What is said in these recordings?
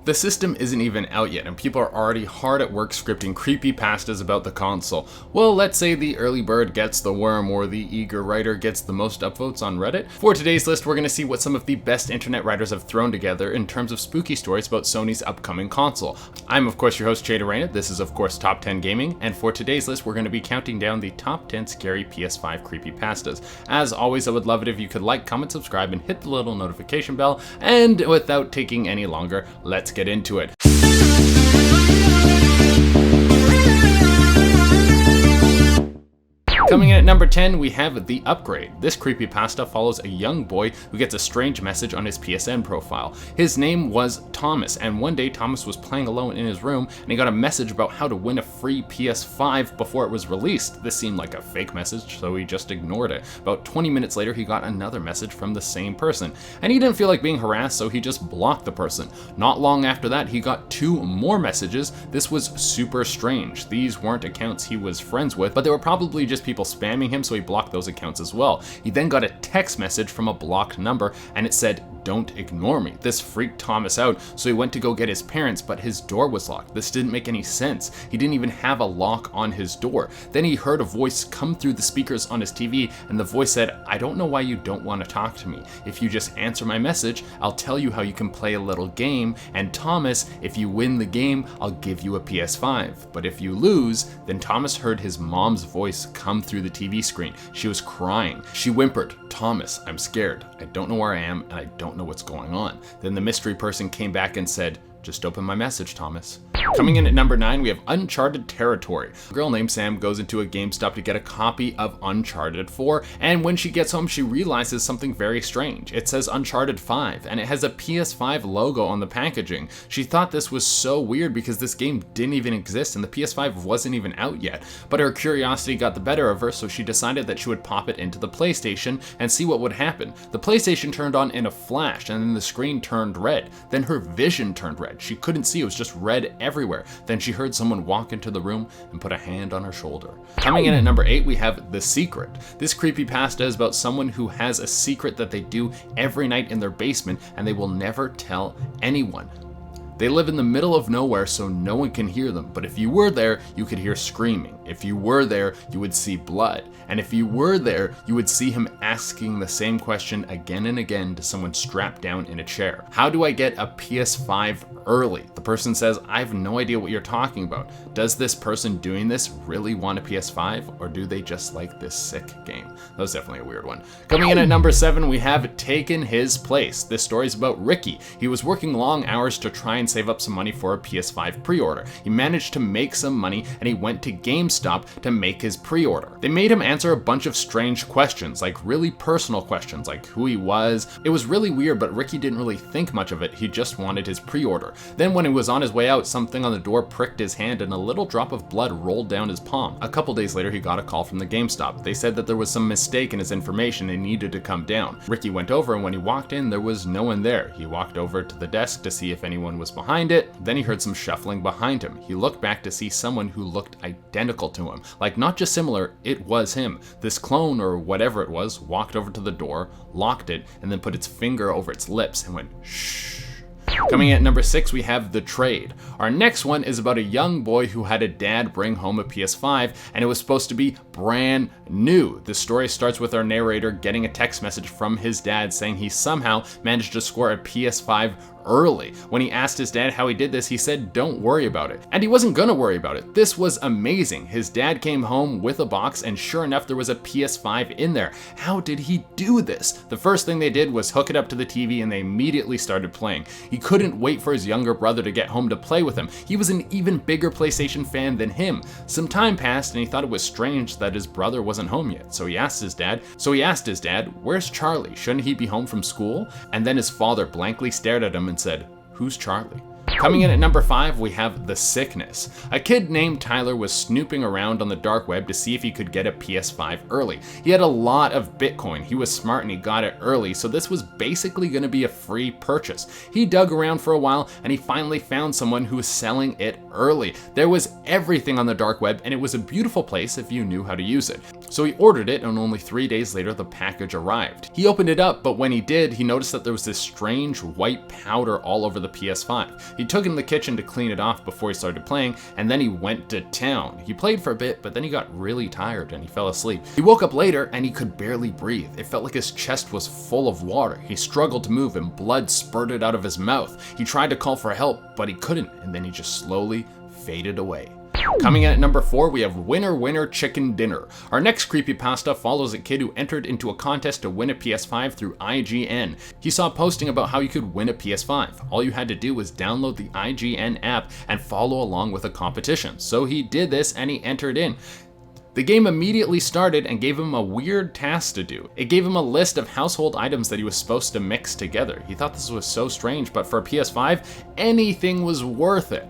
The system isn't even out yet, and people are already hard at work scripting creepypastas about the console. Well, let's say the early bird gets the worm, or the eager writer gets the most upvotes on Reddit. For today's list, we're going to see what some of the best internet writers have thrown together in terms of spooky stories about Sony's upcoming console. I'm of course your host, Jay Arena. This is of course Top 10 Gaming, and for today's list, we're going to be counting down the top 10 scary PS5 creepypastas. As always, I would love it if you could like, comment, subscribe, and hit the little notification bell, and without taking any longer, let's get into it. Coming in at number 10, we have The Upgrade. This creepypasta follows a young boy who gets a strange message on his PSN profile. His name was Thomas, and one day Thomas was playing alone in his room and he got a message about how to win a free PS5 before it was released. This seemed like a fake message, so he just ignored it. About 20 minutes later, he got another message from the same person, and he didn't feel like being harassed, so he just blocked the person. Not long after that, he got 2 more messages. This was super strange. These weren't accounts he was friends with, but they were probably just people spamming him, so he blocked those accounts as well. He then got a text message from a blocked number, and it said, "Don't ignore me." This freaked Thomas out, so he went to go get his parents, but his door was locked. This didn't make any sense. He didn't even have a lock on his door. Then he heard a voice come through the speakers on his TV, and the voice said, "I don't know why you don't want to talk to me. If you just answer my message, I'll tell you how you can play a little game, and Thomas, if you win the game, I'll give you a PS5. But if you lose," then Thomas heard his mom's voice come through the TV screen. She was crying. She whimpered, "Thomas, I'm scared. I don't know where I am, and I don't know what's going on." Then the mystery person came back and said, "Just open my message, Thomas." Coming in at number 9, we have Uncharted Territory. A girl named Sam goes into a GameStop to get a copy of Uncharted 4, and when she gets home, she realizes something very strange. It says Uncharted 5, and it has a PS5 logo on the packaging. She thought this was so weird because this game didn't even exist and the PS5 wasn't even out yet, but her curiosity got the better of her, so she decided that she would pop it into the PlayStation and see what would happen. The PlayStation turned on in a flash, and then the screen turned red. Then her vision turned red. She couldn't see, it was just red everywhere. Then she heard someone walk into the room and put a hand on her shoulder. Coming in at number 8, we have The Secret. This creepypasta is about someone who has a secret that they do every night in their basement, and they will never tell anyone. They live in the middle of nowhere, so no one can hear them, but if you were there, you could hear screaming. If you were there, you would see blood. And if you were there, you would see him asking the same question again and again to someone strapped down in a chair. "How do I get a PS5 early?" The person says, "I have no idea what you're talking about. Does this person doing this really want a PS5, or do they just like this sick game?" That was definitely a weird one. Coming in at number 7, we have Taken His Place. This story is about Ricky. He was working long hours to try and save up some money for a PS5 pre-order. He managed to make some money, and he went to GameStop to make his pre-order. They made him answer a bunch of strange questions, like really personal questions, like who he was. It was really weird, but Ricky didn't really think much of it. He just wanted his pre-order. Then when he was on his way out, something on the door pricked his hand and a little drop of blood rolled down his palm. A couple days later, he got a call from the GameStop. They said that there was some mistake in his information and needed to come down. Ricky went over, and when he walked in, there was no one there. He walked over to the desk to see if anyone was behind it. Then he heard some shuffling behind him. He looked back to see someone who looked identical to him. Like, not just similar, it was him. This clone, or whatever it was, walked over to the door, locked it, and then put its finger over its lips and went, "Shh." Coming in at number 6, we have The Trade. Our next one is about a young boy who had a dad bring home a PS5, and it was supposed to be brand new. The story starts with our narrator getting a text message from his dad saying he somehow managed to score a PS5 early. When he asked his dad how he did this, he said, "Don't worry about it." And he wasn't gonna worry about it. This was amazing. His dad came home with a box, and sure enough, there was a PS5 in there. How did he do this? The first thing they did was hook it up to the TV, and they immediately started playing. He couldn't wait for his younger brother to get home to play with him. He was an even bigger PlayStation fan than him. Some time passed, and he thought it was strange that his brother wasn't home yet. So he asked his dad, "Where's Charlie? Shouldn't he be home from school?" And then his father blankly stared at him and said, "Who's Charlie?" Coming in at number 5, we have The Sickness. A kid named Tyler was snooping around on the dark web to see if he could get a PS5 early. He had a lot of Bitcoin. He was smart and he got it early, so this was basically going to be a free purchase. He dug around for a while and he finally found someone who was selling it early. There was everything on the dark web, and it was a beautiful place if you knew how to use it. So he ordered it, and only 3 days later the package arrived. He opened it up, but when he did, he noticed that there was this strange white powder all over the PS5. He took it in the kitchen to clean it off before he started playing, and then he went to town. He played for a bit, but then he got really tired and he fell asleep. He woke up later and he could barely breathe. It felt like his chest was full of water. He struggled to move and blood spurted out of his mouth. He tried to call for help, but he couldn't, and then he just slowly faded away. Coming in at number 4, we have Winner Winner Chicken Dinner. Our next creepypasta follows a kid who entered into a contest to win a PS5 through IGN. He saw a posting about how you could win a PS5. All you had to do was download the IGN app and follow along with a competition. So he did this and he entered in. The game immediately started and gave him a weird task to do. It gave him a list of household items that he was supposed to mix together. He thought this was so strange, but for a PS5, anything was worth it.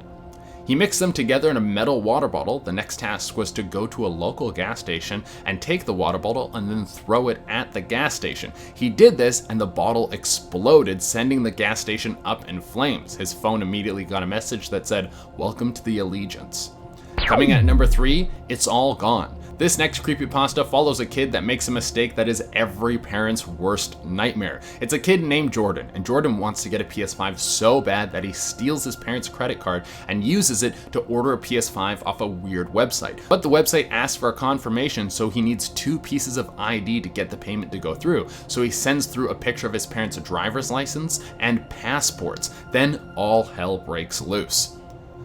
He mixed them together in a metal water bottle. The next task was to go to a local gas station and take the water bottle and then throw it at the gas station. He did this and the bottle exploded, sending the gas station up in flames. His phone immediately got a message that said, "Welcome to the Allegiance." Coming at number 3, It's All Gone. This next creepypasta follows a kid that makes a mistake that is every parent's worst nightmare. It's a kid named Jordan, and Jordan wants to get a PS5 so bad that he steals his parents' credit card and uses it to order a PS5 off a weird website. But the website asks for a confirmation, so he needs 2 pieces of ID to get the payment to go through. So he sends through a picture of his parents' driver's license and passports. Then all hell breaks loose.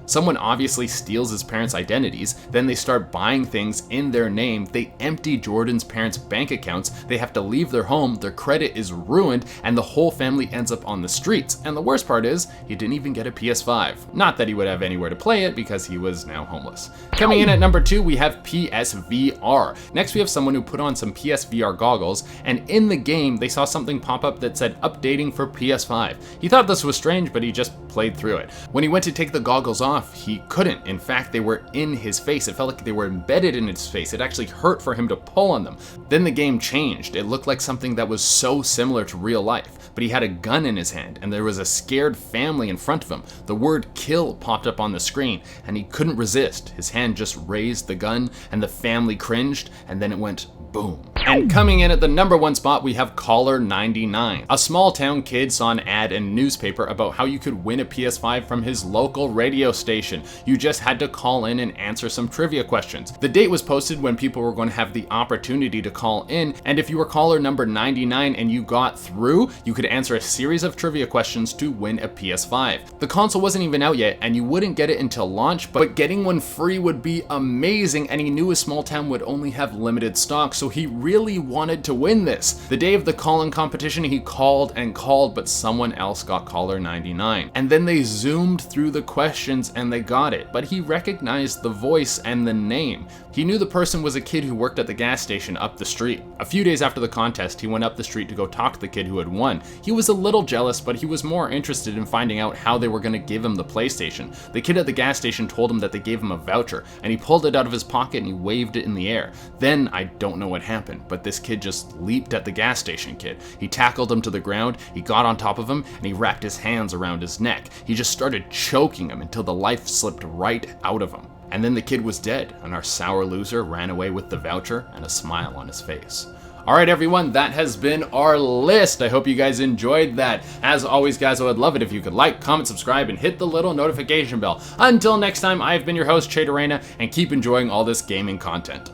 Someone obviously steals his parents' identities, then they start buying things in their name, they empty Jordan's parents' bank accounts, they have to leave their home, their credit is ruined, and the whole family ends up on the streets. And the worst part is, he didn't even get a PS5. Not that he would have anywhere to play it, because he was now homeless. Coming in at number 2, we have PSVR. Next we have someone who put on some PSVR goggles, and in the game they saw something pop up that said updating for PS5. He thought this was strange, but he just played through it. When he went to take the goggles off, he couldn't. In fact, they were in his face. It felt like they were embedded in his face. It actually hurt for him to pull on them. Then the game changed. It looked like something that was so similar to real life, but he had a gun in his hand and there was a scared family in front of him. The word kill popped up on the screen and he couldn't resist. His hand just raised the gun and the family cringed, and then it went boom. And coming in at the number 1 spot, we have Caller 99. A small town kid saw an ad in a newspaper about how you could win a PS5 from his local radio station. You just had to call in and answer some trivia questions. The date was posted when people were going to have the opportunity to call in, and if you were caller number 99 and you got through, you could answer a series of trivia questions to win a PS5. The console wasn't even out yet, and you wouldn't get it until launch, but getting one free would be amazing, and he knew his small town would only have limited stock, so he really wanted to win this. The day of the call-in competition, he called and called, but someone else got caller 99. And then they zoomed through the questions and they got it, but he recognized the voice and the name. He knew the person was a kid who worked at the gas station up the street. A few days after the contest, he went up the street to go talk to the kid who had won. He was a little jealous, but he was more interested in finding out how they were going to give him the PlayStation. The kid at the gas station told him that they gave him a voucher, and he pulled it out of his pocket and he waved it in the air. Then, I don't know what happened, but this kid just leaped at the gas station kid. He tackled him to the ground, he got on top of him, and he wrapped his hands around his neck. He just started choking him until the life slipped right out of him. And then the kid was dead, and our sour loser ran away with the voucher and a smile on his face. Alright everyone, that has been our list. I hope you guys enjoyed that. As always guys, I would love it if you could like, comment, subscribe, and hit the little notification bell. Until next time, I've been your host, Che Dorena, and keep enjoying all this gaming content.